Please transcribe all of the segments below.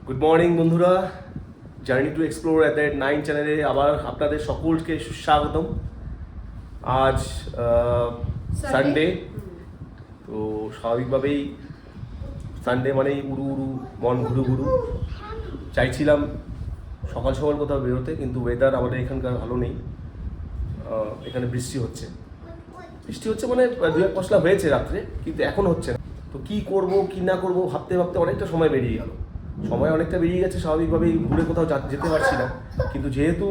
Good morning বন্ধুরা, journey to explore at the 9 চ্যানেলে আবার আপনাদের সকলকে সুস্বাগতম। আজ সানডে, তো স্বাভাবিকভাবেই সানডে মানেই উড়ু উড়ু মন ঘুরু ঘুরু। চাইছিলাম সকাল সকাল কোথাও বেরোতে, কিন্তু ওয়েদার আমাদের এখানকার ভালো নেই। এখানে বৃষ্টি হচ্ছে মানে দু এক পশলা হয়েছে রাত্রে, কিন্তু এখন হচ্ছে না। তো কি করব কি না করব ভাবতে ভাবতে অনেকটা সময় বেরিয়ে গেল। সময় অনেকটা বেরিয়ে গেছে, স্বাভাবিকভাবেই ঘুরে কোথাও যেতে পারছি না। কিন্তু যেহেতু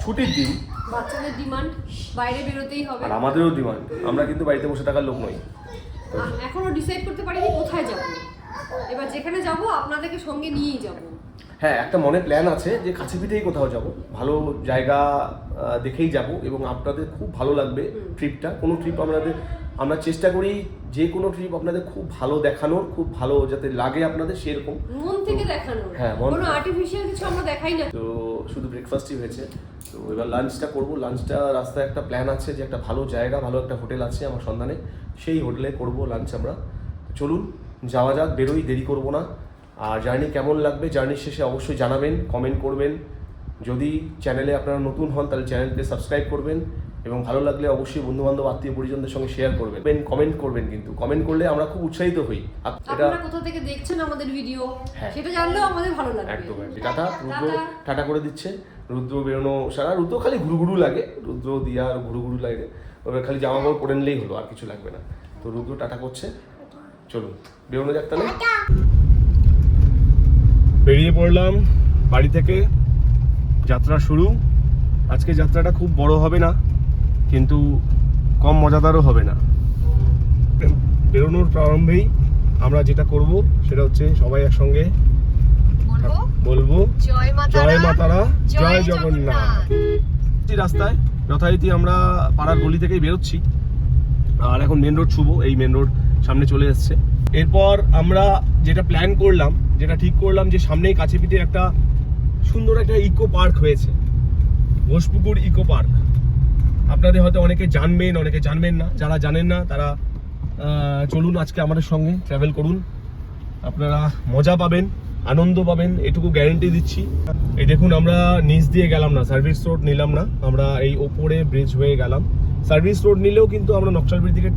ছুটির দিন, বাচ্চাদের ডিমান্ড বাইরে বেরোতেই হবে, আর আমাদেরও ডিমান্ড, আমরা কিন্তু বাড়িতে বসে থাকার লোক নই। এখনো ডিসাইড করতে পারিনি কোথায় যাব। এবার যেখানে যাব আপনাদেরকে সঙ্গে নিয়েই যাব। হ্যাঁ, একটা মনে প্ল্যান আছে যে কাছে পিঠেই কোথাও যাব, ভালো জায়গা দেখেই যাব এবং আপনাদের খুব ভালো লাগবে ট্রিপটা। কোনো ট্রিপ আমরা চেষ্টা করি যে কোনো ট্রিপ আপনাদের খুব ভালো দেখানোর, খুব ভালো যাতে লাগে আপনাদের, সেরকম মন থেকে দেখানোর। হ্যাঁ, কোনো আর্টিফিশিয়াল কিছু আমরা দেখাই না। তো শুধু ব্রেকফাস্টই হয়েছে। তো এবার লাঞ্চটা করব। লাঞ্চটা রাস্তায় একটা প্ল্যান আছে যে একটা ভালো জায়গা, ভালো একটা হোটেল আছে আমার সন্ধানে, সেই হোটেলে করব লাঞ্চ আমরা। চলুন যাওয়া যাক, বেরোই, দেরি করব না। আর জার্নি কেমন লাগবে জার্নির শেষে অবশ্যই জানাবেন, কমেন্ট করবেন। যদি চ্যানেলে আপনারা নতুন হন তাহলে চ্যানেলকে সাবস্ক্রাইব করবেন এবং ভালো লাগলে অবশ্যই বন্ধুবান্ধব আত্মীয় পরিজনদের সঙ্গে শেয়ার করবেন, কমেন্ট করবেন। কিন্তু কমেন্ট করলে আমরা খুব উৎসাহিত হই। আপনারা কোথা থেকে দেখছেন আমাদের ভিডিও সেটা জানলেও আমাদের ভালো লাগবে। একদম। টাটা। রুদ্র টাটা করে দিচ্ছে। রুদ্র বেরোনো সারা, রুদ্র খালি ঘুরুঘুরু লাগে, রুদ্র দিয়া আর ঘুরুঘুরু লাগে। ওদের খালি জামা কাপড় পরে নিলেই হলো, আর কিছু লাগবে না। তো রুদ্র টাটা করছে। চলুন বেরোনো যাক তাহলে। বেরিয়ে পড়লাম বাড়ি থেকে, যাত্রা শুরু। আজকে যাত্রাটা খুব বড় হবে না, কিন্তু কম মজাদারও হবে না। বেরোনোর প্রারম্ভেই আমরা যেটা করব সেটা হচ্ছে সবাই একসঙ্গে বলবো জয় মাতারা, জয় জগন্নাথ। রাস্তায় যথারীতি আমরা পাড়ার গলি থেকেই বেরোচ্ছি, আর এখন মেন রোড শুভ, এই মেন রোড সামনে চলে এসছে। এরপর আমরা যেটা প্ল্যান করলাম, যেটা ঠিক করলাম, যে সামনেই কাছে পিঠে একটা সুন্দর একটা ইকো পার্ক হয়েছে, ঘোষপুকুর ইকো পার্ক। আপনাদের হয়তো অনেকে জানবেন, অনেকে জানবেন না। যারা জানেন না তারা চলুন আজকে আমাদের সঙ্গে ট্রাভেল করুন, আপনারা মজা পাবেন, আনন্দ পাবেন, এটুকু গ্যারেন্টি দিচ্ছি। এই দেখুন, আমরা নিচ দিয়ে গেলাম না, সার্ভিস রোড নিলাম না, আমরা এই ওপরে ব্রিজ হয়ে গেলাম। সার্ভিস রোড নিলেও কিন্তু আমরা নকশালবাড়ির দিকে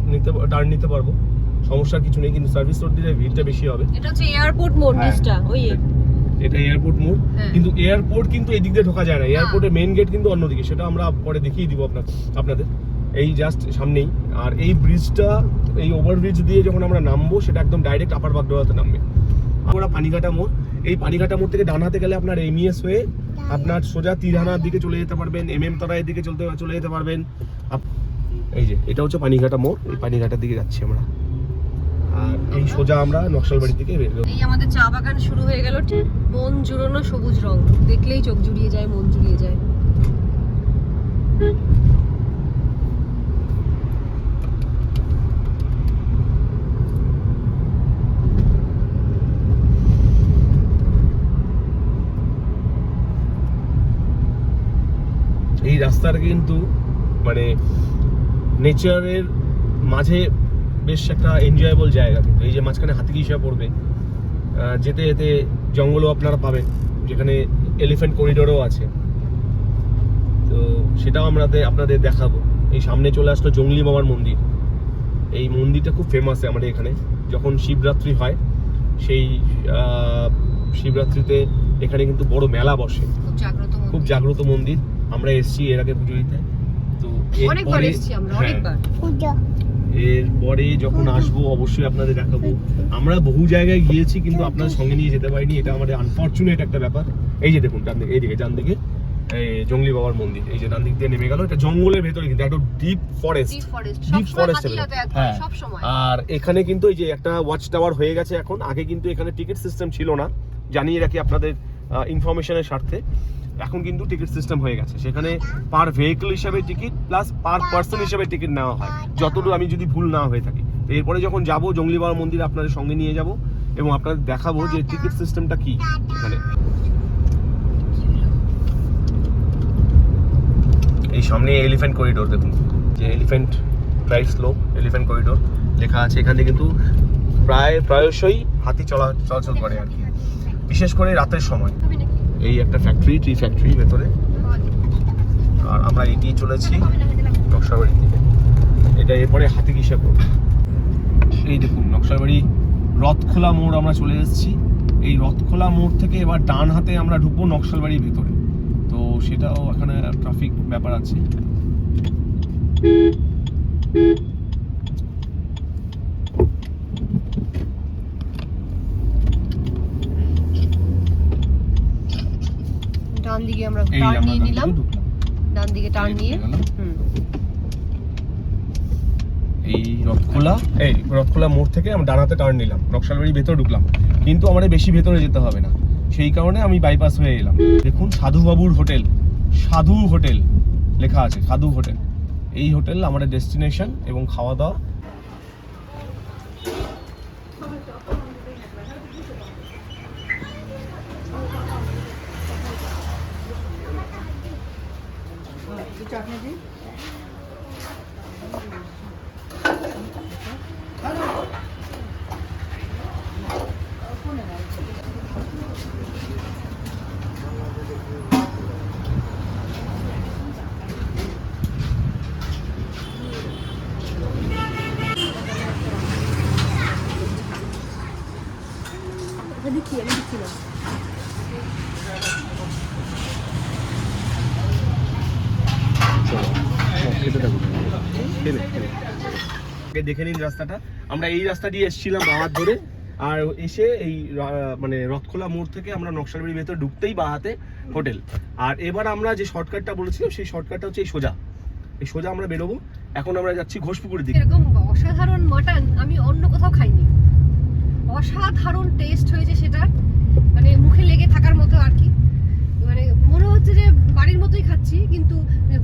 টার্ন নিতে পারবো, সমস্যার কিছু নেই। কিন্তু সার্ভিস রোড দিলে ভিড়টা বেশি হবে। এটা হচ্ছে এয়ারপোর্ট মোড়, নিচটা ওই এটা এয়ারপোর্ট মোড়। কিন্তু এয়ারপোর্ট কিন্তু এই দিক দিয়ে ঢোকা যায় না, এয়ারপোর্টের মেইন গেট কিন্তু অন্যদিকে, সেটা আমরা পরে দেখিয়ে দিব আপনাদের, এই জাস্ট সামনেই। আর এই ব্রিজটা, এই ওভারব্রিজ দিয়ে যখন আমরা নামবো সেটা একদম ডাইরেক্ট আপার বাগডোয়াতে নামবে। আমরা পানিঘাটা মোড়, এই পানিঘাটা মোড় থেকে ডান হাতে গেলে আপনার এমইএস হয়ে আপনার সোজা তিরহানার দিকে চলে যেতে পারবেন, এমএম তরাইয়ের দিকে চলে যেতে পারবেন। এই যে এটা হচ্ছে পানিঘাটা মোড়, এই পানিঘাটার দিকে যাচ্ছি আমরা। আর এই সোজা আমরা নকশালবাড়ির দিকে বের হবো। এই আমাদের চা বাগান শুরু হয়ে গেল। মন জুড়োনো সবুজ রং দেখলেই চোখ জুড়িয়ে যায়, মন জুড়িয়ে যায়। এই রাস্তার কিন্তু মানে নেচারের মাঝে বেশ একটা এনজয়েবল জায়গা। কিন্তু এই যে মাঝখানে হাতিগিসা পড়বে, যেতে যেতে জঙ্গলও আপনারা পাবেন, যেখানে এলিফ্যান্ট করিডোরও আছে, তো সেটাও আপনাদের দেখাবো। এই সামনে চলে আসলো জঙ্গলি মামার মন্দির। এই মন্দিরটা খুব ফেমাস আমাদের এখানে। যখন শিবরাত্রি হয়, সেই শিবরাত্রিতে এখানে কিন্তু বড় মেলা বসে, খুব জাগ্রত মন্দির। আমরা এসেছি এর আগে পুজো দিতে, তো এরপরে যখন আসবো অবশ্যই আপনাদের দেখাবো। আমরা বহু জায়গায় গিয়েছি কিন্তু আপনাদের সঙ্গে নিয়ে যেতে পারিনি, এটা আমাদের আনফরচুনেট একটা ব্যাপার। এই যে দেখুন ডান দিকে, এইদিকে ডান দিকে জঙ্গলি বাবার মন্দির, এই যে ডান দিক দিয়ে নেমে গেল। এটা জঙ্গলের ভেতরে, কিন্তু একটা ডিপ ফরেস্ট। হ্যাঁ, আর এখানে কিন্তু এই যে একটা ওয়াচ টাওয়ার হয়ে গেছে এখন। আগে কিন্তু এখানে টিকিট সিস্টেম ছিল না, জানিয়ে রাখি আপনাদের ইনফরমেশনের স্বার্থে। এখন কিন্তু টিকিট সিস্টেম হয়ে গেছে, সেখানে পার ভেহিকল হিসাবে টিকিট প্লাস পার পার্সন হিসাবে টিকিট নেওয়া হয়, যতদূর আমি যদি ভুল না হয়ে থাকি। তো এরপরে যখন যাবো জঙ্গলি বাবার মন্দির আপনাদের সঙ্গে নিয়ে যাব এবং আপনাদের দেখাবো যে টিকিট সিস্টেমটা কি এখানে। এই সামনে এলিফ্যান্ট করিডোর দেখুন, যে elephant drive slow, elephant corridor লেখা আছে। এখানে কিন্তু প্রায়শই হাতি চলাচল করে আর কি। বিশেষ করে রাতের সময়। খাবি নাকি? এই একটা ফ্যাক্টরি, টি ফ্যাক্টরি ভেতরে, আর আমরা এগিয়ে চলেছি নকশালবাড়ির দিকে। এটা এরপরে হাতিকিসাপুর। এই দেখুন নকশালবাড়ি রথখোলা মোড় আমরা চলে এসেছি। এই রথখোলা মোড় থেকে এবার ডান হাতে আমরা ঢুকবো নকশালবাড়ির ভেতরে। তো সেটাও এখানে ট্রাফিক ব্যাপার আছে। ডান দিকে আমরা এই টার্ন আমরা নিয়ে ডান নিলাম, দিকে ঢুকলাম। ডান দিকে টার্ন নিয়ে। এই রথখোলা মোড় থেকে আমরা ডান হাতে টার্ন নিলাম, নকশালবাড়ির ভেতরে ঢুকলাম। কিন্তু আমাদের বেশি ভেতরে যেতে হবে না, সেই কারণে আমি বাইপাস হয়ে এলাম। দেখুন সাধুবাবুর হোটেল, সাধু হোটেল লেখা আছে, সাধু হোটেল। এই হোটেল আমাদের ডেস্টিনেশন এবং খাওয়া দাওয়া। দেখে নিন রাস্তাটা। আমরা এই রাস্তা দিয়ে এসেছিলাম বাহাত ধরে, আর এসে এই মানে রথখোলা মোড় থেকে আমরা নকশালবাড়ির ভেতর ঢুকতেই বাহাতে হোটেল। আর এবার আমরা যে শর্টকাটটা বলেছিলাম সেই শর্টকাটটা হচ্ছে এই সোজা আমরা বেরোবো। এখন আমরা যাচ্ছি ঘোষপুকুরের দিকে। এরকম অসাধারণ মাটন আমি অন্য কোথাও খাইনি। অসাধারণ টেস্ট হয়েছে সেটা, মানে মুখে লেগে থাকার মতো আর কি। মানে মনে হচ্ছে যে বাড়ির মতোই খাচ্ছি, কিন্তু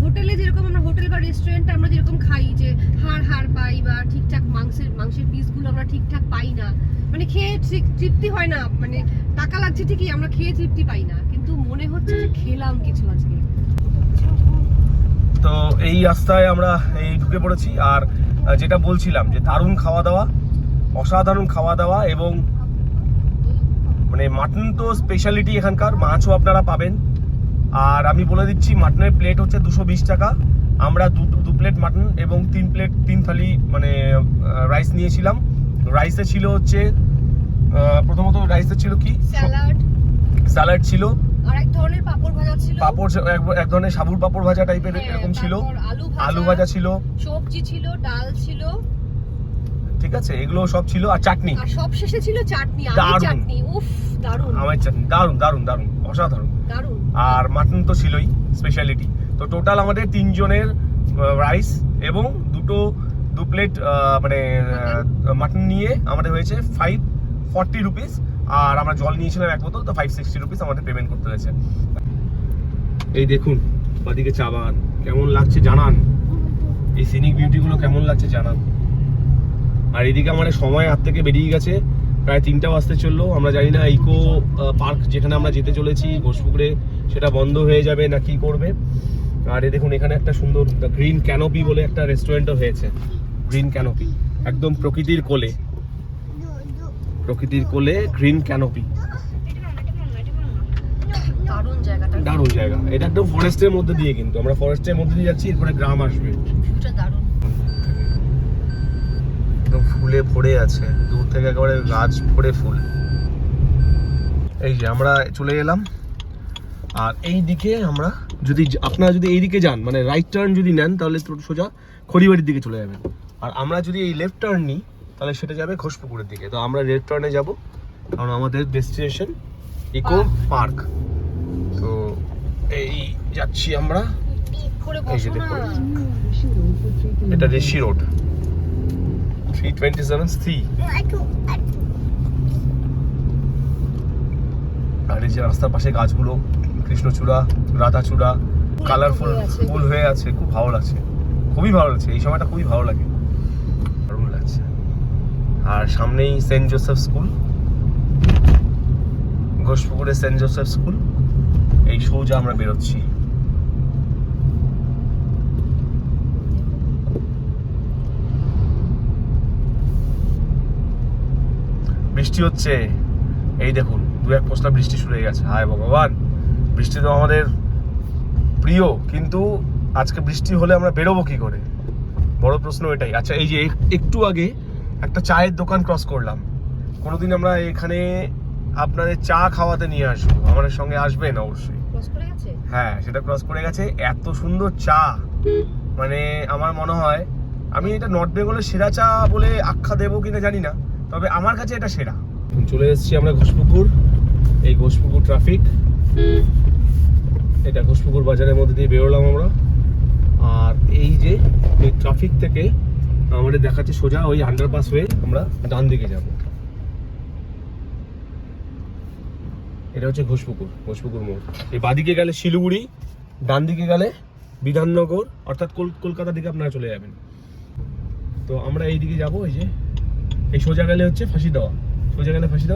হোটেলে যেরকম আমরা হোটেল বা রেস্টুরেন্টে আমরা যেরকম খাই, যে হাড় পাই বা ঠিকঠাক মাংসের পিসগুলো আমরা ঠিকঠাক পাই না, মানে খেয়ে তৃপ্তি হয় না। মানে টাকা লাগছে ঠিকই, আমরা খেয়ে তৃপ্তি পাই না, কিন্তু মনে হচ্ছে যে খেলাম কিছু আজকে। তো এই রাস্তায় আমরা এই ঢুকে পড়েছি। আর যেটা বলছিলাম যে দারুণ খাওয়া দাওয়া, অসাধারণ খাওয়া দাওয়া, এবং মানে মাটন তো স্পেশালিটি এখানকার, মাছও আপনারা পাবেন। আর আমি বলে দিচ্ছি মাটনের প্লেট হচ্ছে 220 টাকা। আমরা দু প্লেট মাটন এবং 3 থালি মানে রাইস নিয়েছিলাম। রাইসে ছিল হচ্ছে প্রথমত রাইসে ছিল কি স্যালাড ছিল, আর এক ধরনের পাপড় ভাজা ছিল, এক ধরনের সাবুর পাপড় ভাজা টাইপের এরকম ছিল, আলু ভাজা ছিল, সবজি ছিল, ডাল ছিল, ঠিক আছে, এগুলো সব ছিল। আর চাটনি, আর সব শেষে ছিল চাটনি, আমের চাটনি। উফ দারুণ, আমের চাটনি দারুণ দারুণ দারুণ, অসাধারণ দারুণ। আর মাটন তো ছিলই স্পেশালিটি। তো টোটাল আমাদের 3 জনের রাইস এবং দু প্লেট মানে মাটন নিয়ে আমাদের হয়েছে 540 রুপিস। আর আমরা জল নিয়েছিলাম 1 বোতল, তো 560 রুপিস আমাদের পেমেন্ট করতে হয়েছে। এই দেখুন ওদিকে চা বাগান, কেমন লাগছে জানান। এই সিনিক বিউটিগুলো কেমন লাগছে জানান। আর এদিকে আমাদের সময় হাত থেকে বেরিয়ে গেছে, প্রায় 3টা বাজতে চললো। আমরা জানি না ইকো পার্ক যেখানে আমরা যেতে চলেছি ঘোষপুকুরে, সেটা বন্ধ হয়ে যাবে না কি করবে। আর এই দেখুন এখানে একটা সুন্দর গ্রিন ক্যানোপি বলে একটা রেস্টুরেন্টও হয়েছে। গ্রিন ক্যানোপি, একদম প্রকৃতির কোলে গ্রিন ক্যানোপি। দারুণ জায়গা এটা, একদম ফরেস্টের মধ্যে দিয়ে, কিন্তু আমরা ফরেস্টের মধ্যে দিয়ে যাচ্ছি, এরপরে গ্রাম আসবে। একদম ফুলে ভরে আছে, দূর থেকে একেবারে গাছ ভরে ফুল। এই যে আমরা চলে এলাম। আর এই দিকে আমরা আপনারা যদি এইদিকে যান, মানে রাইট টার্ন যদি নেন, তাহলে সোজা খড়িবাড়ির দিকে চলে যাবেন। আর আমরা যদি এই লেফট টার্ন নিই, তাহলে সেটা যাবে ঘোষপুকুরের দিকে। তো আমরা লেফট টার্নে যাব, কারণ আমাদের ডেস্টিনেশন ইকো পার্ক। তো এই যাচ্ছি আমরা। এই যে দেখুন এটা ঋষি রোড, 327C। আর এই যে রাস্তার পাশে গাছগুলো, কৃষ্ণচূড়া, রাধাচূড়া, কালারফুল ফুল হয়ে আছে, খুব ভালো লাগছে, খুবই ভালো লাগছে। এই সময়টা খুবই ভালো লাগে, দারুণ লাগছে। আর সামনেই সেন্ট জোসেফ স্কুল, ঘোষপুকুরে সেন্ট জোসেফ স্কুল। এই সোজা আমরা বেরোচ্ছি। বৃষ্টি হচ্ছে, এই দেখুন 2 এক পশলা বৃষ্টি শুরু হয়ে গেছে। হায় ভগবান, বৃষ্টি তো আমাদের প্রিয়, কিন্তু আজকে বৃষ্টি হলে আমরা বেরোবো কি করে, বড় প্রশ্ন এটাই। আচ্ছা, এই যে একটু আগে একটা চায়ের দোকান ক্রস করলাম। কোনোদিন আমরা এখানে আপনাদের চা খাওয়াতে নিয়ে আসবো, আমাদের সঙ্গে আসবেন অবশ্যই। ক্রস করে গেছে? হ্যাঁ, সেটা ক্রস করে গেছে। এত সুন্দর চা, মানে আমার মনে হয় আমি এটা নর্থ বেঙ্গলের সেরা চা বলে আখ্যা দেবো কিনা জানি না, তবে আমার কাছে এটা সেরা। চলে এসেছি আমরা ঘোষপুকুর, এই ঘোষপুকুর ট্রাফিক, এটা ঘোষপুকুর বাজারের মধ্যে দিয়ে বেরোলাম আমরা। আর এই যে এই ট্রাফিক থেকে আমাদের দেখাচ্ছে সোজা ওই আন্ডারপাস হয়ে আমরা ডান দিকে যাব। এটা হচ্ছে ঘোষপুকুর মোড়। এই বাদিকে গেলে শিলিগুড়ি, ডান দিকে গেলে বিধাননগর, অর্থাৎ কলকাতার দিকে আপনারা চলে যাবেন। তো আমরা এই দিকে যাবো। এই যে এই সোজা গেলে হচ্ছে ফাঁসিদেওয়া,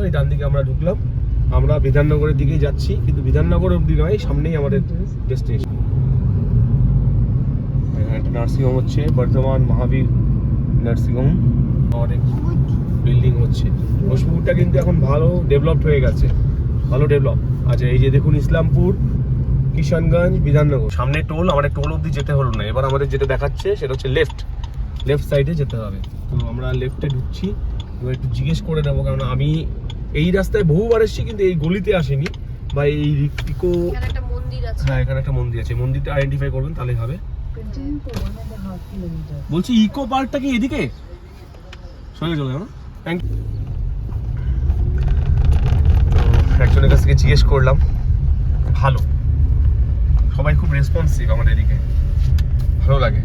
এই ডান দিকে আমরা ঢুকলাম। আমরা বিধাননগরের দিকেই যাচ্ছি, কিন্তু বিধাননগর অব্দি নয়, সামনেই আমাদের ডেস্টিনেশন। একটা নার্সিংহোম হচ্ছে, বর্ধমান মহাবীর নার্সিংহোম, অনেক বিল্ডিং হচ্ছে। ঘোষপুকুরটা কিন্তু এখন ভালো ডেভেলপড হয়ে গেছে, ভালো ডেভেলপ। আচ্ছা, এই যে দেখুন ইসলামপুর, কিষানগঞ্জ, বিধাননগর, সামনে টোল, আমাদের টোল অব্দি যেতে হলো না। এবার আমাদের যেটা দেখাচ্ছে সেটা হচ্ছে লেফট সাইডে যেতে হবে। তো আমরা লেফটে ঢুকছি। এবার একটু জিজ্ঞেস করে নেবো, কারণ আমি এই রাস্তায় বহুবার এসেছি কিন্তু এই গলিতে আসিনি, বা এই ইকো, এখানে একটা মন্দির আছে। হ্যাঁ এখানে একটা মন্দির আছে, মন্দিরটা আইডেন্টিফাই করবেন তাহলেই হবে। বলছি ইকো পার্কটা কি এদিকে? সঙ্গে চলে যাবো। Thank you. একজনের কাছ থেকে জিজ্ঞেস করলাম, ভালো, সবাই খুব রেসপন্সিভ আমাদের এদিকে, ভালো লাগে।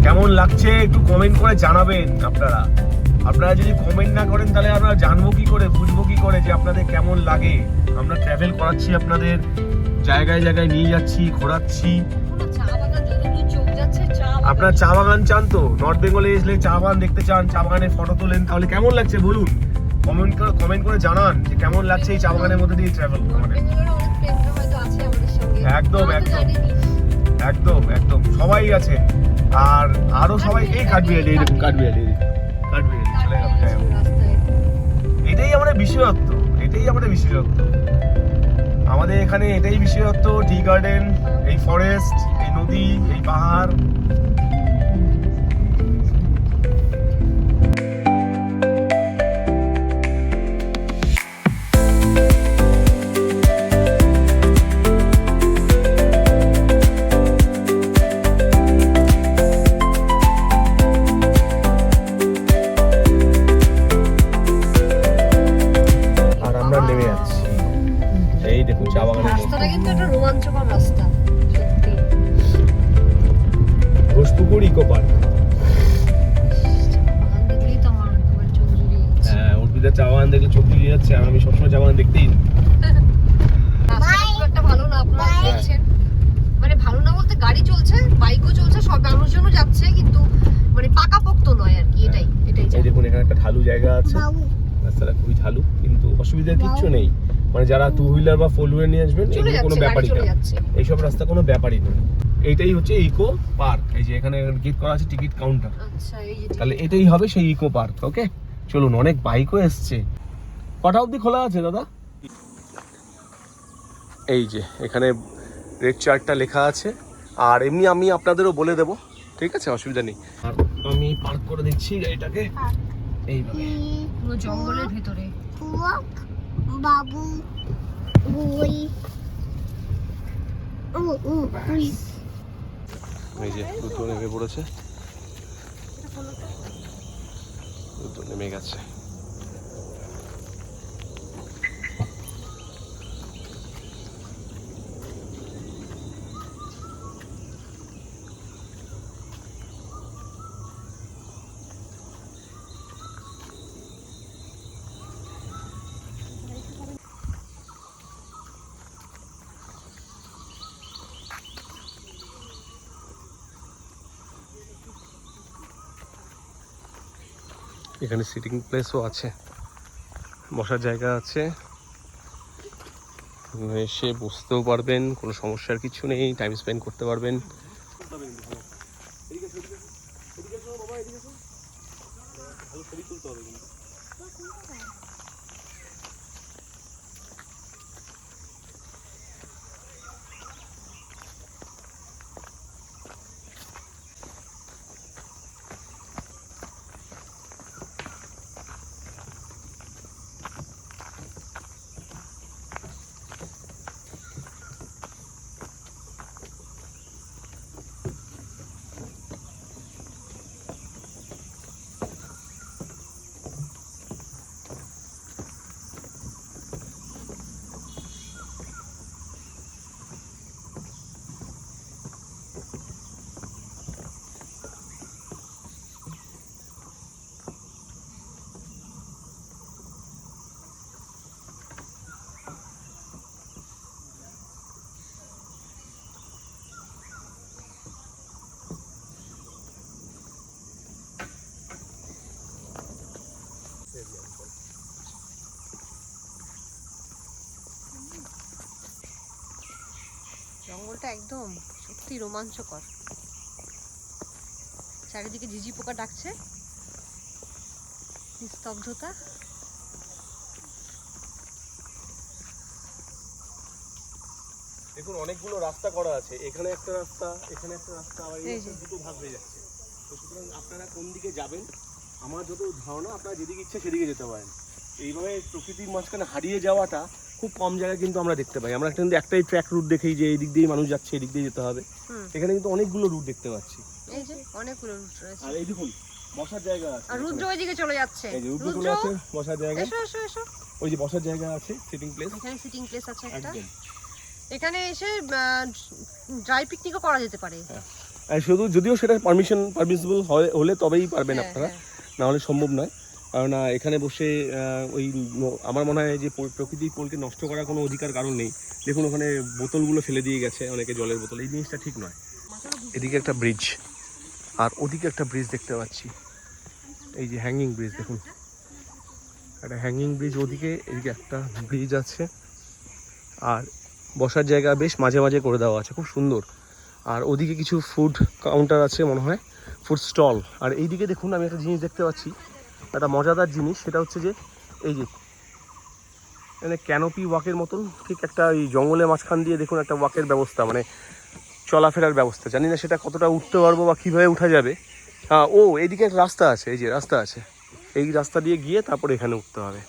কেমন লাগছে একটু কমেন্ট করে জানাবেন। আপনারা যদি কমেন্ট না করেন তাহলে আমরা জানবো কি করে, বুঝবো কি করে যে আপনাদের কেমন লাগে। আমরা ট্রাভেল করাচ্ছি, আপনাদের জায়গায় জায়গায় নিয়ে যাচ্ছি, ঘোরাচ্ছি। আপনারা চা বাগান চান তো, নর্থ বেঙ্গলে এসলে চা বাগান দেখতে চান, চা বাগানের ফটো তোলেন, তাহলে কেমন লাগছে বলুন, কমেন্ট করে জানান যে কেমন লাগছে এই চা বাগানের মধ্যে দিয়ে ট্রাভেল করে। একদম সবাই আছে, আর আরো সবাই এই কাঠবিড়ালি, এই দেখুন কাঠবিড়ালি চলে গেল। এটাই আমাদের বিশেষত্ব, আমাদের এখানে এটাই বিশেষত্ব। টি গার্ডেন, এই ফরেস্ট, এই নদী, এই পাহাড়। নেমে যাচ্ছি, এই দেখুন চা বাগানের রাস্তাটা কিন্তু একটা রোমাঞ্চকর রাস্তা সত্যি। Ghoshpukur eco park. দেখলেই তো আমার একবার চোখ জুড়িয়ে যাচ্ছে। হ্যাঁ, অর্পিতা চা বাগান দেখলে চোখ জুড়িয়ে যাচ্ছে, আর আমি সবসময় চা বাগান দেখতেই। রাস্তাটা খুব একটা ভালো না, আপনারা দেখছেন, মানে ভালো না বলতে গাড়ি চলছে, বাইকও চলছে, সব মানুষজনও যাচ্ছে, কিন্তু মানে পাকাপোক্ত নয় আর কি। এটাই এই দেখুন এখানে একটা ঢালু জায়গা আছে, রাস্তাটা খুবই ঢালু, কিন্তু অসুবিধার কিচ্ছু নেই। মানে যারা টু হুইলার বা ফোর হুইলার নিয়ে আসবেন, এগুলো কোনো ব্যাপারই না, এইসব রাস্তা কোনো ব্যাপারই নয়। এইটাই হচ্ছে ইকো পার্ক। এই যে এখানে গেট করা আছে, টিকিট কাউন্টার। আচ্ছা, এই যে তাহলে এটাই হবে সেই ইকো পার্ক। ওকে, চলুন। অনেক বাইকও এসছে। কটা অবধি খোলা আছে দাদা? এই যে এখানে রেড চার্টটা লেখা আছে, আর এমনি আমি আপনাদেরও বলে দেবো, ঠিক আছে, অসুবিধা নেই। আর আমি পার্ক করে দিচ্ছি গাড়িটাকে এইভাবে, পুরো জঙ্গলের ভিতরে। বাবু এই যে দুটো নেমে পড়েছে, দুটো নেমে গেছে। এখানে সিটিং প্লেসও আছে, বসার জায়গা আছে, এসে বসতেও পারবেন, কোনো সমস্যার কিছু নেই, টাইম স্পেন্ড করতে পারবেন। জঙ্গলটা একদম সত্যি রোমাঞ্চকর, চারিদিকে ঝিঝি পোকা ডাকছে, নিস্তব্ধতা। দেখুন অনেকগুলো রাস্তা করা আছে, এখানে একটা রাস্তা, এখানে একটা রাস্তা, আবার এই দুটো ভাগ হয়ে যাচ্ছে। তো সুতরাং আপনারা কোন দিকে যাবেন, আমার যত ধারণা আপনারা যেদিকে ইচ্ছে সেদিকে যেতে পারেন। এইভাবে প্রকৃতির মাঝখানে হারিয়ে যাওয়াটা খুব কম জায়গায় কিন্তু আমরা দেখতে পাই। আমরা কিন্তু একটাই ট্র্যাক রুট দেখেই যে এই দিক দিয়ে মানুষ যাচ্ছে, এই দিক দিয়ে যেতে হবে। এখানে কিন্তু অনেকগুলো রুট দেখতে পাচ্ছি, এই যে অনেকগুলো রুট রয়েছে। আর এই দেখুন বসার জায়গা আছে, আর রুদ্র ওইদিকে চলে যাচ্ছে, এই যে রুদ্র চলে আছে বসার জায়গা, এসো এসো এসো, ওই যে বসার জায়গা আছে, সিটিং প্লেস, এখানে সিটিং প্লেস আছে একটা। একদম এখানে এসে ড্রাই পিকনিকও করা যেতে পারে। আর শুধু যদিও সেটা পারমিসিবল হলে তবেই পারবেন আপনারা, না হলে সম্ভব নয়। কারণ এখানে বসে ওই আমার মনে হয় যে প্রকৃতির কোলকে নষ্ট করার কোনো অধিকার কারণ নেই। দেখুন ওখানে বোতলগুলো ফেলে দিয়ে গেছে অনেকে, জলের বোতল, এই জিনিসটা ঠিক নয়। এদিকে একটা ব্রিজ আর ওদিকে একটা ব্রিজ দেখতে পাচ্ছি, এই যে হ্যাঙ্গিং ব্রিজ, দেখুন একটা হ্যাঙ্গিং ব্রিজ ওদিকে, এদিকে একটা ব্রিজ আছে। আর বসার জায়গা বেশ মাঝে মাঝে করে দেওয়া আছে, খুব সুন্দর। আর ওদিকে কিছু ফুড কাউন্টার আছে মনে হয়, ফুড স্টল। আর এইদিকে দেখুন আমি একটা জিনিস দেখতে পাচ্ছি, একটা মজাদার জিনিস, সেটা হচ্ছে যে এই যে মানে ক্যানোপি ওয়াকের মতন ঠিক একটা এই জঙ্গলের মাঝখান দিয়ে দেখুন একটা ওয়াকের ব্যবস্থা, মানে চলাফেরার ব্যবস্থা। জানি না সেটা কতটা উঠতে পারবো বা কীভাবে উঠা যাবে। ও এইদিকে একটা রাস্তা আছে, এই যে রাস্তা আছে, এই রাস্তা দিয়ে গিয়ে তারপরে এখানে উঠতে হবে।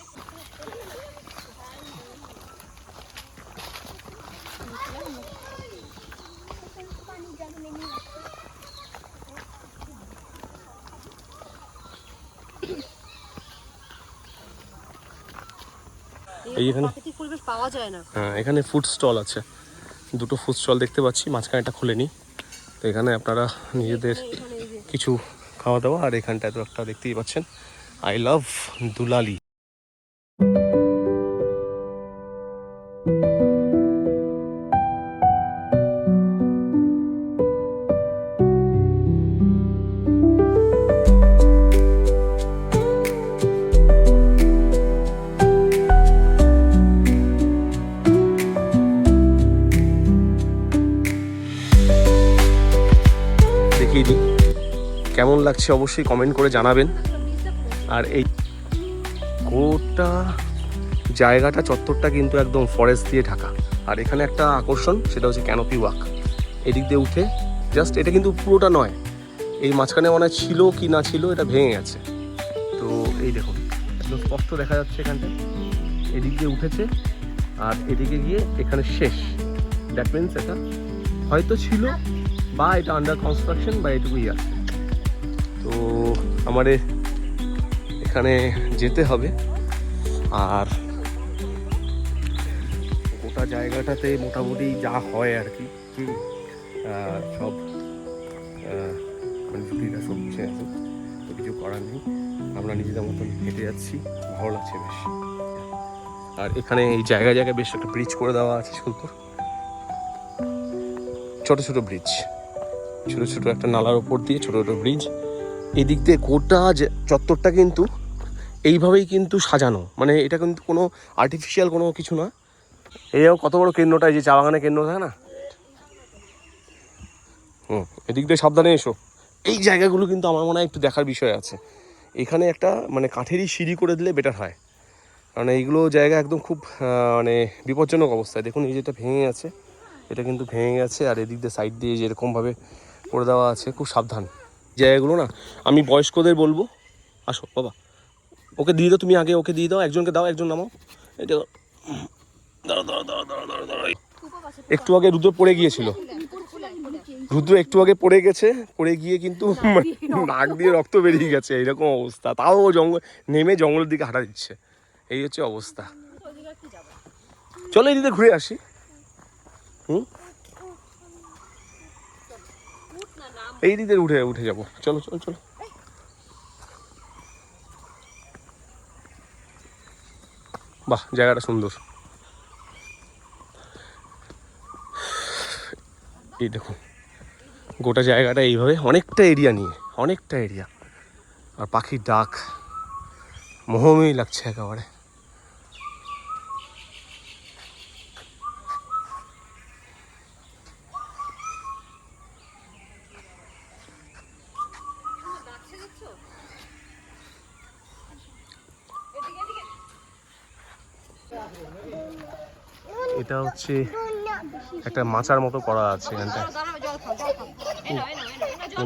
এইখানে প্রাকৃতিক পরিবেশ পাওয়া যায় না। হ্যাঁ, এখানে ফুড স্টল আছে, দুটো ফুড স্টল দেখতে পাচ্ছি, মাঝখানে একটা খুলেনি। তো এখানে আপনারা নিজেদের কিছু খাওয়া দাওয়া, আর এখানটায় তো একটা দেখতেই পাচ্ছেন, আই লাভ দুলালি। কেমন লাগছে অবশ্যই কমেন্ট করে জানাবেন। আর এই গোটা জায়গাটা, চত্বরটা কিন্তু একদম ফরেস্ট দিয়ে ঢাকা। আর এখানে একটা আকর্ষণ, সেটা হচ্ছে ক্যানোপি ওয়াক। এদিক দিয়ে উঠে জাস্ট, এটা কিন্তু পুরোটা নয়, এই মাঝখানে মনে ছিল কি না ছিল, এটা ভেঙে গেছে। তো এই দেখুন একদম স্পষ্ট দেখা যাচ্ছে এখানটা, এদিক দিয়ে উঠেছে আর এদিকে গিয়ে এখানে শেষ। দ্যাট মিনস এটা হয়তো ছিল, বা এটা আন্ডার কনস্ট্রাকশন, বা এটুকুই আছে। তো আমাদের এখানে যেতে হবে। আর গোটা জায়গাটাতে মোটামুটি যা হয় আর কি, সব মানে ঝুঁকিটা সব বুঝে আছে, তো কিছু করার নেই, আমরা নিজেদের মতন হেঁটে যাচ্ছি, ভালো লাগছে বেশ। আর এখানে এই জায়গায় জায়গায় বেশ একটা ব্রিজ করে দেওয়া আছে, সুন্দর ছোট ছোট ব্রিজ, ছোট ছোট একটা নালার উপর দিয়ে ছোট ছোট ব্রিজ। এদিক দিয়ে গোটা চত্বরটা কিন্তু এইভাবেই কিন্তু সাজানো, মানে এটা কিন্তু কোনো আর্টিফিশিয়াল কোনো কিছু না। এও কত বড় কেন্দ্রটা, এই যে চা বাগানের কেন্দ্র থাকে না, এদিক দিয়ে সাবধানে এসো। এই জায়গাগুলো কিন্তু আমার মনে হয় একটু দেখার বিষয় আছে। এখানে একটা মানে কাঠেরই সিঁড়ি করে দিলে বেটার হয়, কারণ এইগুলো জায়গা একদম খুব মানে বিপজ্জনক অবস্থায়। দেখুন এই যেটা ভেঙে গেছে, এটা কিন্তু ভেঙে গেছে, আর এদিক দিয়ে সাইড দিয়ে যেরকমভাবে করে দেওয়া আছে, খুব সাবধান জায়গাগুলো না। আমি বয়স্কদের বলবো, আসো বাবা, ওকে দিয়ে দাও, তুমি আগে ওকে দিয়ে দাও, একজনকে দাও, একজন নামাও। এটা দাঁড়াও দাঁড়াও দাঁড়াও দাঁড়াও দাঁড়াও দাঁড়াও। একটু আগে রুদ্র পড়ে গিয়েছিল, রুদ্র একটু আগে পড়ে গেছে, পড়ে গিয়ে কিন্তু নাক দিয়ে রক্ত বেরিয়ে গেছে, এইরকম অবস্থা। তাও ও জঙ্গল নেমে জঙ্গলের দিকে হাঁটা দিচ্ছে, এই হচ্ছে অবস্থা। চলো এদিকে ঘুরে আসি। এই দিকে উঠে উঠে যাবো, চলো চলো চলো। বাহ, জায়গাটা সুন্দর। এই দেখুন গোটা জায়গাটা এইভাবে অনেকটা এরিয়া নিয়ে, অনেকটা এরিয়া, আর পাখির ডাক মোহময়ী লাগছে একেবারে। এটা হচ্ছে একটা মাচার মতো করা আছে এখানটা,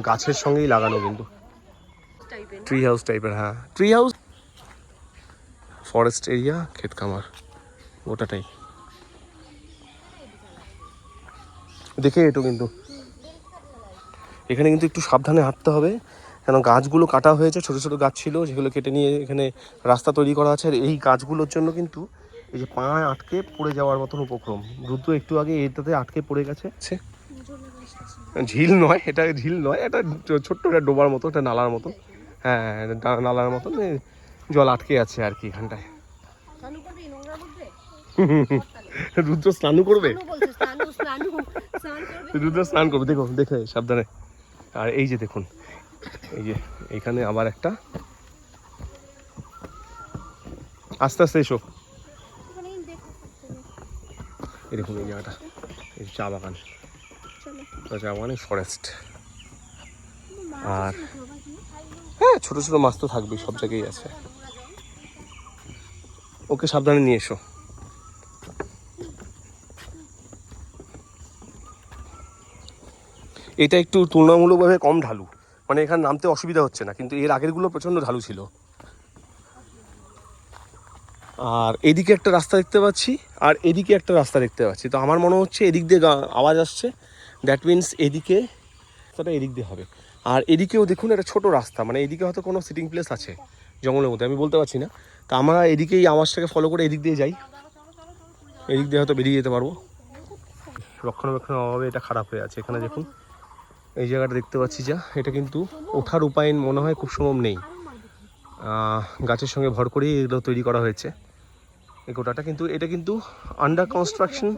গাছের সঙ্গেই লাগানো কিন্তু, ট্রি হাউস টাইপের। হ্যাঁ, ট্রি হাউস, ফরেস্ট এরিয়া, ক্ষেত খামার গোটাটাই দেখে এটো। কিন্তু এখানে কিন্তু একটু সাবধানে হাঁটতে হবে, কেন গাছগুলো কাটা হয়েছে, ছোট ছোট গাছ ছিল যেগুলো কেটে নিয়ে এখানে রাস্তা তৈরি করা আছে। আর এই গাছগুলোর জন্য কিন্তু এই যে পায়ে আটকে পড়ে যাওয়ার মতন উপক্রম। রুদ্র একটু আগে এটাতে আটকে পড়ে গেছে। ঝিল নয় এটা, ঝিল নয় এটা, ছোট্ট একটা ডোবার মতো, একটা নালার মতো। হ্যাঁ, নালার মতন জল আটকে আছে আর কি এখানটায়। রুদ্র স্নান করবে, রুদ্র স্নান করবে, দেখো দেখে সাবধানে। আর এই যে দেখুন, এই যে এখানে আবার একটা, আস্তে আস্তে এসো। এই দেখুন এই জায়গাটা, এই চা বাগান, চা বাগানে ফরেস্ট। আর হ্যাঁ, ছোট ছোট মাছ তো থাকবেই, সব জায়গায় আছে। ওকে সাবধানে নিয়ে এসো। এটা একটু তুলনামূলকভাবে কম ঢালু, মানে এখানে নামতে অসুবিধা হচ্ছে না, কিন্তু এর আগেরগুলো প্রচণ্ড ঢালু ছিল। আর এদিকে একটা রাস্তা দেখতে পাচ্ছি, আর এদিকে একটা রাস্তা দেখতে পাচ্ছি। তো আমার মনে হচ্ছে এদিক দিয়ে আওয়াজ আসছে, দ্যাট মিনস এদিকে রাস্তাটা এদিক দিয়ে হবে। আর এদিকেও দেখুন একটা ছোট রাস্তা, মানে এদিকে হয়তো কোনো সিটিং প্লেস আছে জঙ্গলের মধ্যে, আমি বলতে পারছি না। তা আমরা এদিকেই আওয়াজটাকে ফলো করে এদিক দিয়ে যাই, এদিক দিয়ে হয়তো বেরিয়ে যেতে পারবো। রক্ষণাবেক্ষণের অভাবে এটা খারাপ হয়ে আছে। এখানে দেখুন এই জায়গাটা দেখতে পাচ্ছি, যা এটা কিন্তু ওঠার উপায় মনে হয় খুব সম্ভব নেই, গাছের সঙ্গে ভর করেই এগুলো তৈরি করা হয়েছে এই গোটাটা। কিন্তু এটা কিন্তু আন্ডার কনস্ট্রাকশন,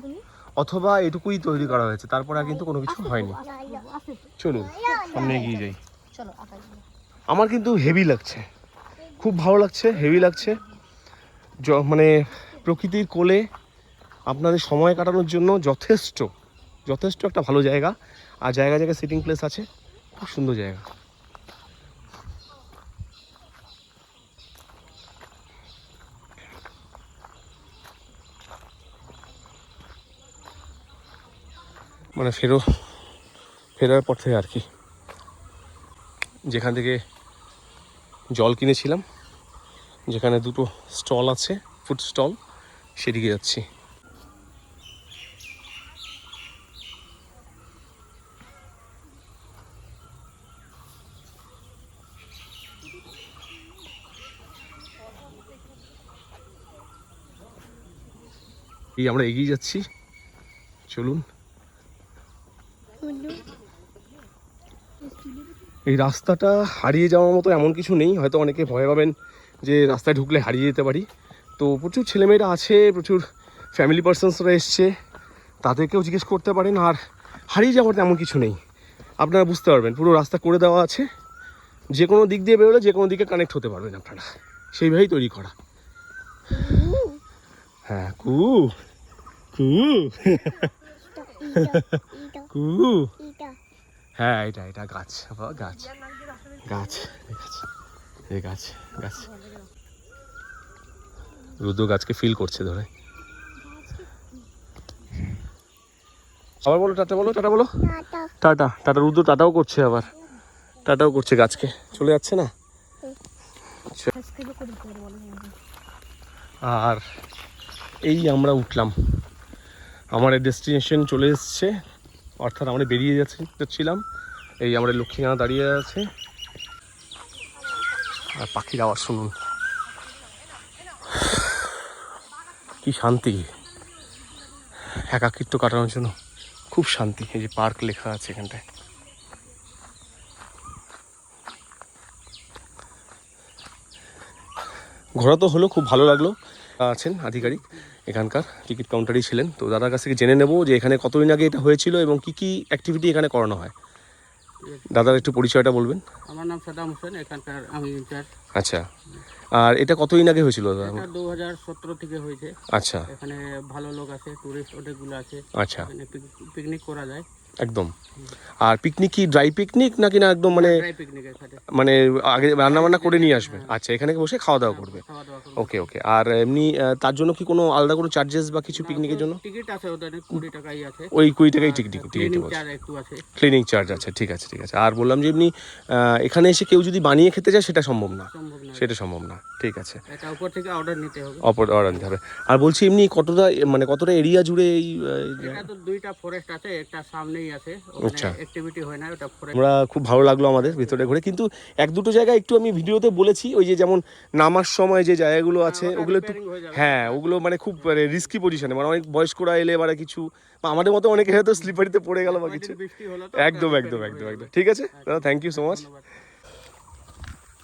অথবা এটুকুই তৈরি করা হয়েছে, তারপরে আর কিন্তু কোনো কিছু হয়নি। চলুন সামনে এগিয়ে যাই। আমার কিন্তু হেভি লাগছে, খুব ভালো লাগছে, হেভি লাগছে। মানে প্রকৃতির কোলে আপনাদের সময় কাটানোর জন্য যথেষ্ট যথেষ্ট একটা ভালো জায়গা। আর জায়গায় জায়গায় সিটিং প্লেস আছে, খুব সুন্দর জায়গা। মানে ফেরার পর থেকে আর কি, যেখান থেকে জল কিনেছিলাম, যেখানে দুটো স্টল আছে, ফুড স্টল, সেদিকে যাচ্ছি। এই আমরা এগিয়ে যাচ্ছি, চলুন। এই রাস্তাটা হারিয়ে যাওয়ার মতো এমন কিছু নেই, হয়তো অনেকে ভয় পাবেন যে রাস্তায় ঢুকলে হারিয়ে যেতে পারি। তো প্রচুর ছেলেমেয়েরা আছে, প্রচুর ফ্যামিলি পার্সনসরা এসছে, তাদেরকেও জিজ্ঞেস করতে পারেন। আর হারিয়ে যাওয়ার তেমন কিছু নেই, আপনারা বুঝতে পারবেন। পুরো রাস্তা করে দেওয়া আছে, যে কোনো দিক দিয়ে বেরোলে যে কোনো দিকে কানেক্ট হতে পারবেন আপনারা। সেইভাবেই তৈরি করা। হ্যাঁ, কু কু কু। হ্যাঁ, এটা গাছ, গাছ গাছ এই গাছ গাছ। রুদ্র গাছকে ফিল করছে ধরে। আবার বলো টাটা, বলো টাটা, বলো টাটা। টাটা রুদ্র টাটাও করছে, আবার টাটাও করছে গাছকে। চলে যাচ্ছে না? আর এই আমরা উঠলাম, আমার ডেস্টিনেশন চলে এসছে, অর্থাৎ আমরা বেরিয়ে যাচ্ছিলাম। এই আমাদের লক্ষ্মীনাথ দাঁড়িয়ে আছে, আর পাখির আওয়াজ শুনুন, কি শান্তি। একাকিত্ব কাটানোর জন্য খুব শান্তি। এই যে পার্ক লেখা আছে এখানটায়। ঘোরা তো হলো, খুব ভালো লাগলো। আছেন আধিকারিক এখানকার, টিকিট কাউন্টারই ছিলেন, তো দাদার কাছ থেকে জেনে নেব যে এখানে কতদিন আগে এটা হয়েছিল এবং কি কি অ্যাক্টিভিটি এখানে করানো হয়। দাদার একটু পরিচয়টা বলবেন? আমার নাম সাদাম হোসেন, এখানকার আমি ইনচার্জ। আচ্ছা, আর এটা কতদিন আগে হয়েছিল দাদা? এটা 2017 থেকে হয়েছে। আচ্ছা, এখানে ভালো লোক আছে, টুরিস্ট অনেকগুলো আছে। আচ্ছা, এখানে পিকনিক করা যায় একদম। আর পিকনিক কি ড্রাই পিকনিক নাকি না একদম মানে ড্রাই পিকনিক এখানে মানে আগে রান্না বান্না করে নিয়ে আসবে? আচ্ছা, এখানে বসে খাওয়া দাওয়া করবে। খাওয়া দাওয়া করবো। ওকে ওকে। আর এমনি তার জন্য কি কোনো আলাদা কোনো চার্জেস বা কিছু পিকনিকের জন্য? টিকিট আছে ওদের 20 টাকাই আছে। ওই 20 টাকাই টিকিট ক্লিনিং চার্জ একটু আছে। ক্লিনিং চার্জ আছে, ঠিক আছে ঠিক আছে। আর বললাম যে এমনি এখানে এসে কেউ যদি বানিয়ে খেতে চায় সেটা সম্ভব না? সম্ভব না, সেটা সম্ভব না, ঠিক আছে। এটা উপর থেকে অর্ডার নিতে হবে। অর্ডার নিতে হবে। আর বলছি এমনি কতটা এরিয়া জুড়ে এই এটা তো 2টা ফরেস্ট আছে, একটা সামনেই আছে, আচ্ছা। ওখানে অ্যাক্টিভিটি হয় না, ওটা ফরেস্ট। আমরা খুব ভালো লাগলো আমাদের ভিতরে ঘুরে, কিন্তু এক দুটো জায়গায় একটু আমি ভিডিওতে বলেছি, ওই যে যেমন নামার সময় যে জায়গাগুলো আছে ওটা ওগুলো একটু, repairing হয়ে যাবে। হ্যাঁ ওগুলো মানে খুব রিস্কি পজিশনে, মানে অনেক বয়স্করা এলে এবারে কিছু বা আমাদের মতো অনেকে হয়তো স্লিপারিতে পড়ে গেল বা কিছু। কয়েকদিন বৃষ্টি হলো তো, একদম ওটা একদম repairing একদম হয়ে একদম যাবে। ঠিক আছে দাদা, থ্যাংক ইউ সো মাচ। ধন্যবাদ।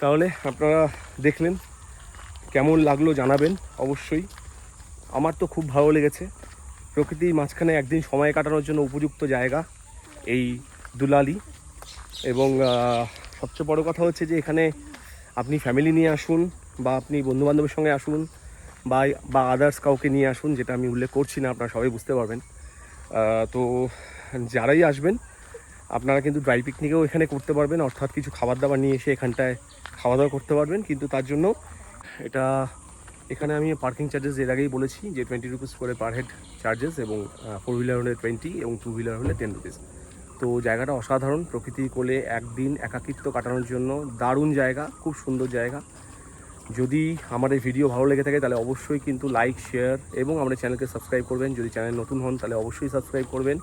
তাহলে আপনারা দেখলেন, কেমন লাগলো জানাবেন অবশ্যই। আমার তো খুব ভালো লেগেছে। প্রকৃতির মাঝখানে একদিন সময় কাটানোর জন্য উপযুক্ত জায়গা এই দুলালি। এবং সবচেয়ে বড় কথা হচ্ছে যে এখানে আপনি ফ্যামিলি নিয়ে আসুন বা আপনি বন্ধুবান্ধবের সঙ্গে আসুন বা আদার্স কাউকে নিয়ে আসুন, যেটা আমি উল্লেখ করছি না, আপনারা সবাই বুঝতে পারবেন। তো যারাই আসবেন আপনারা কিন্তু ড্রাই পিকনিকেও এখানে করতে পারবেন, অর্থাৎ কিছু খাবার দাবার নিয়ে এসে এখানটায় খাওয়া দাওয়া করতে পারবেন। কিন্তু তার জন্য এখানে আমি পার্কিং চার্জেস এর আগেই বলেছি যে 20 রুপিস করে পার হেড চার্জেস, এবং 4 হুইলার হলে 20 এবং 2 হুইলার হলে 10 রুপিস। তো জায়গাটা অসাধারণ, প্রকৃতির কোলে একদিন একাকিত্ব কাটানোর জন্য দারুণ জায়গা, খুব সুন্দর জায়গা। যদি আমার এই ভিডিও ভালো লেগে থাকে তাহলে অবশ্যই কিন্তু লাইক, শেয়ার এবং আমাদের চ্যানেলকে সাবস্ক্রাইব করবেন। যদি চ্যানেল নতুন হন তাহলে অবশ্যই সাবস্ক্রাইব করবেন,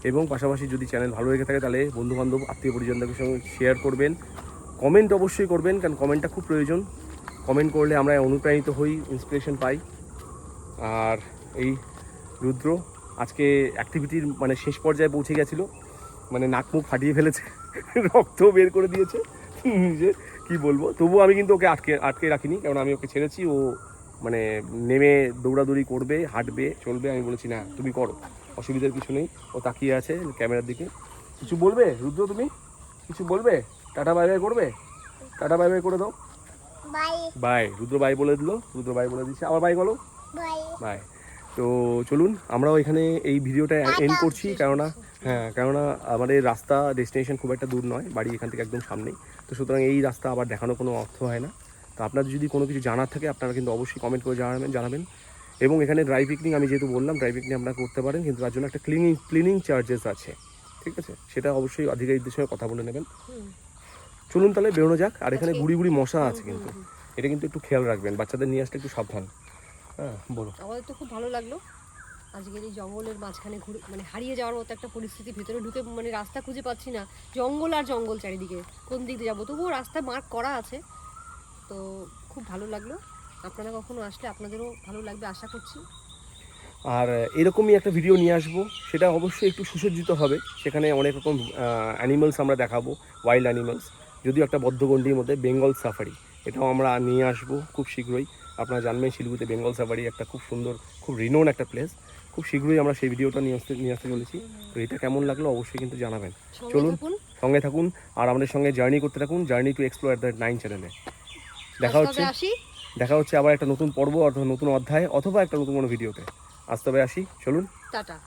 এবং পাশাপাশি যদি চ্যানেল ভালো লেগে থাকে তাহলে বন্ধুবান্ধব আত্মীয় পরিজনদের সঙ্গে শেয়ার করবেন। কমেন্ট অবশ্যই করবেন, কারণ কমেন্টটা খুব প্রয়োজন। কমেন্ট করলে আমরা অনুপ্রাণিত হই, ইন্সপিরেশন পাই। আর এই রুদ্র আজকে অ্যাক্টিভিটির মানে শেষ পর্যায়ে পৌঁছে গেছিলো, মানে নাক মুখ ফাটিয়ে ফেলেছে, রক্ত বের করে দিয়েছে, যে কি বলবো। তবুও আমি কিন্তু ওকে আটকে রাখিনি, কারণ আমি ওকে ছেড়েছি। ও মানে নেমে দৌড়াদৌড়ি করবে, হাঁটবে, চলবে। আমি বলেছি না তুমি করো, অসুবিধার কিছু নেই। ও তাকিয়ে আছে ক্যামেরার দিকে। কিছু বলবে রুদ্র, তুমি কিছু বলবে? টাটা বাই বাই করবে? টাটা বাই বাই করে দাও। Bye bye. রুদ্র বাই বলে দিল, রুদ্র বাই বলে দিচ্ছে, আবার বাই বলো। Bye bye. তো চলুন আমরাও এখানে এই ভিডিওটা এন্ড করছি, কেননা কেননা আমাদের রাস্তা ডেস্টিনেশন খুব একটা দূর নয়, বাড়ি এখান থেকে একদম সামনেই। তো সুতরাং এই রাস্তা আবার দেখানো কোনো অর্থ হয় না। তো আপনাদের যদি কোনো কিছু জানার থাকে আপনারা কিন্তু অবশ্যই কমেন্ট করে জানাবেন। এবং এখানে ড্রাই পিকনিক আমি যেহেতু বললাম, ড্রাই পিকনিক আপনারা করতে পারেন, কিন্তু তার জন্য একটা ক্লিনিং চার্জেস আছে, ঠিক আছে? সেটা অবশ্যই আধিকারিকদের সঙ্গে কথা বলে নেবেন। চলুন তাহলে বেরোনো যাক। আর এখানে গুড়ি মশা আছে, কিন্তু এটা কিন্তু একটু খেয়াল রাখবেন, বাচ্চাদের নিয়ে আসলে একটু সাবধান। হ্যাঁ বলো। আমাদের তো খুব ভালো লাগলো আজকের এই জঙ্গলের মাঝখানে ঘুরে, মানে হারিয়ে যাওয়ার মতো একটা পরিস্থিতি, ভেতরে ঢুকে মানে রাস্তা খুঁজে পাচ্ছি না, জঙ্গল আর জঙ্গল চারিদিকে, কোন দিক দিয়ে যাবো। তবুও রাস্তা মার্ক করা আছে, তো খুব ভালো লাগলো। আপনারা কখনো আসলে আপনাদেরও ভালো লাগবে আশা করছি। আর এরকমই একটা ভিডিও নিয়ে আসবো, সেটা অবশ্যই একটু সুসজ্জিত হবে। সেখানে অনেক রকম অ্যানিমালস আমরা দেখাবো, ওয়াইল্ড অ্যানিমালস, যদিও একটা বদ্ধগণ্ডির মধ্যে বেঙ্গল সাফারি, এটাও আমরা নিয়ে আসবো খুব শীঘ্রই। আপনারা জানবেন শিলিগুড়িতে বেঙ্গল সাফারি একটা খুব সুন্দর, খুব রিনোন একটা প্লেস। খুব শীঘ্রই আমরা সেই ভিডিওটা নিয়ে আসতে চলেছি। তো এটা কেমন লাগলো অবশ্যই কিন্তু জানাবেন। চলুন সঙ্গে থাকুন আর আমাদের সঙ্গে জার্নি করতে থাকুন, জার্নি টু এক্সপ্লোর @9 চ্যানেলে। দেখা হচ্ছে দেখা হচ্ছে আবার একটা নতুন পর্ব অথবা নতুন অধ্যায় অথবা একটা নতুন কোনো ভিডিওতে। আজ তবে আসি, চলুন। টাটা।